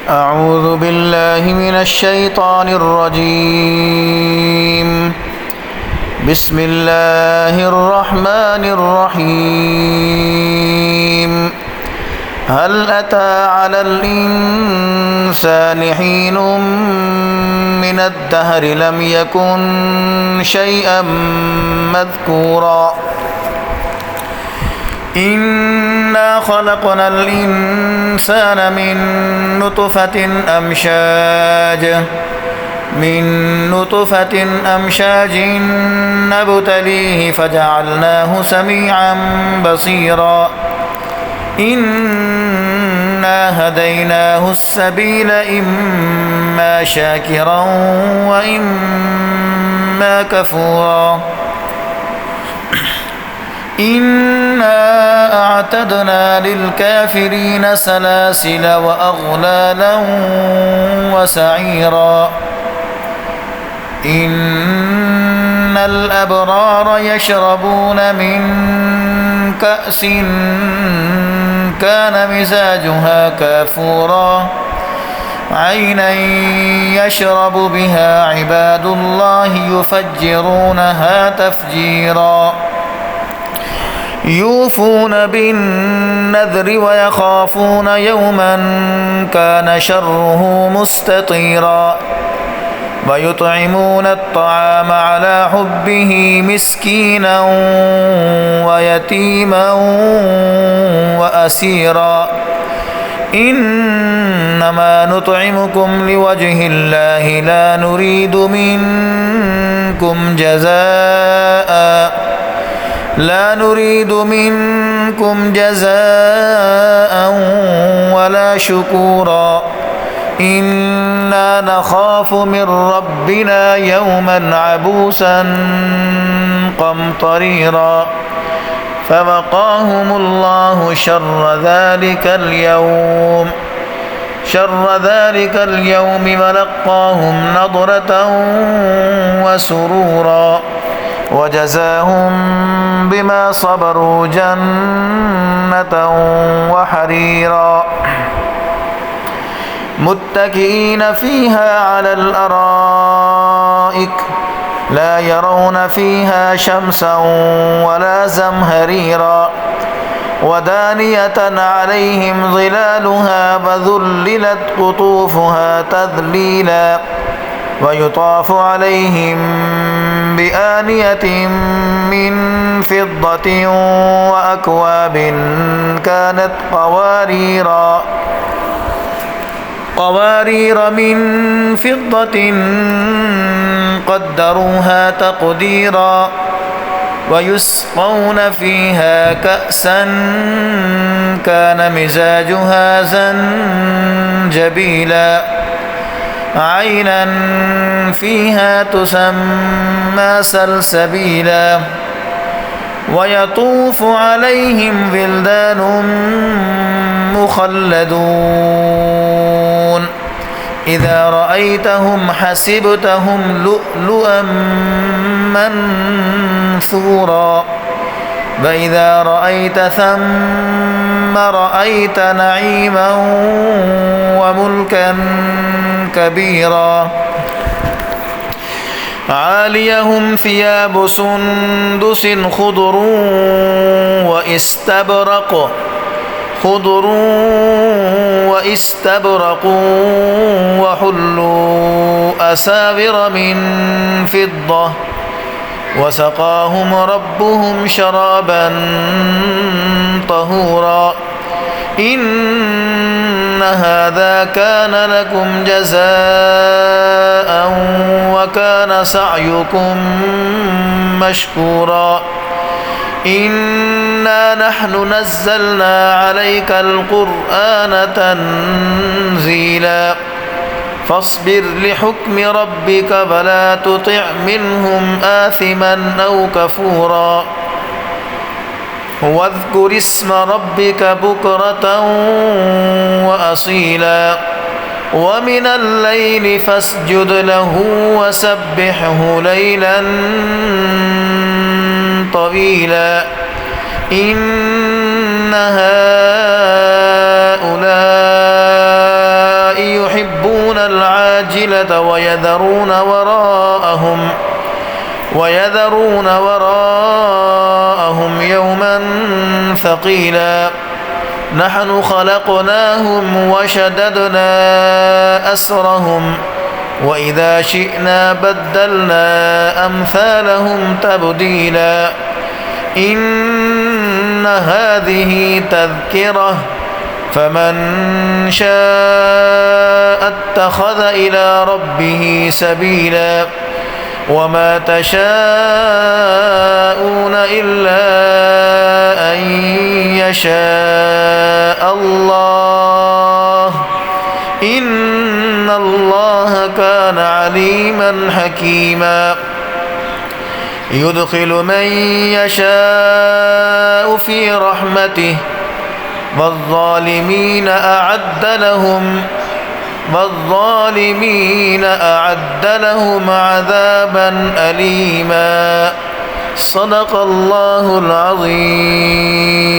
أعوذ بالله من الشيطان الرجيم. بسم الله الرحمن الرحيم. هل أتى على الإنسان حين من الدهر لم يكن شيئا مذكورا إنا خلقنا الإنسان من نطفة أمشاج نبتليه فجعلناه سميعا بصيرا إنا هديناه السبيل إما شاكرا وإما كفورا إنا أعتدنا للكافرين سلاسل وأغلالا وسعيرا إن الأبرار يشربون من كأس كان مزاجها كافورا عينا يشرب بها عباد الله يفجرونها تفجيرا يوفون بالنذر ويخافون يوما كان شره مستطيرا ويطعمون الطعام على حبه مسكينا ويتيما وأسيرا إنما نطعمكم لوجه الله لا نريد منكم جزاء ولا شكورا إنا نخاف من ربنا يوما عبوسا قمطريرا فوقاهم الله شر ذلك اليوم ولقاهم نضرة وسرورا وجزاهم بما صبروا جنة وحريرا متكئين فيها على الأرائك لا يرون فيها شمسا ولا زمهريرا ودانية عليهم ظلالها وذللت قطوفها تذليلا ويطاف عليهم بآنية من فضة وأكواب كانت قوارير من فضة قدروها تقديرا ويسقون فيها كأسا كان مزاجها زنجبيلا عينا فيها تسمى سلسبيلا ويطوف عليهم ولدان مخلدون إذا رأيتهم حسبتهم لؤلؤا منثورا وإذا رأيت ثم رأيت نعيما وملكا كبيرا عاليهم ثياب سندس خضر واستبرق وحلوا أساور من فضة وسقاهم ربهم شرابا طهورا إن هذا كان لكم جزاء وكان سعيكم مشكورا إنا نحن نزلنا عليك القرآن تنزيلا فاصبر لحكم ربك ولا تطع منهم آثما أو كفورا واذكر اسم ربك بكرة وأصيلا ومن الليل فاسجد له وسبحه ليلا طويلا إن هؤلاء العاجلة ويذرون وراءهم يوما ثقيلا نحن خلقناهم وشددنا أسرهم وإذا شئنا بدلنا أمثالهم تبديلا إن هذه تذكرة فمن شاء اتخذ إلى ربه سبيلا وما تشاءون إلا أن يشاء الله إن الله كان عليما حكيما يدخل من يشاء في رحمته والظالمين أعد لهم عذابا أليما صدق الله العظيم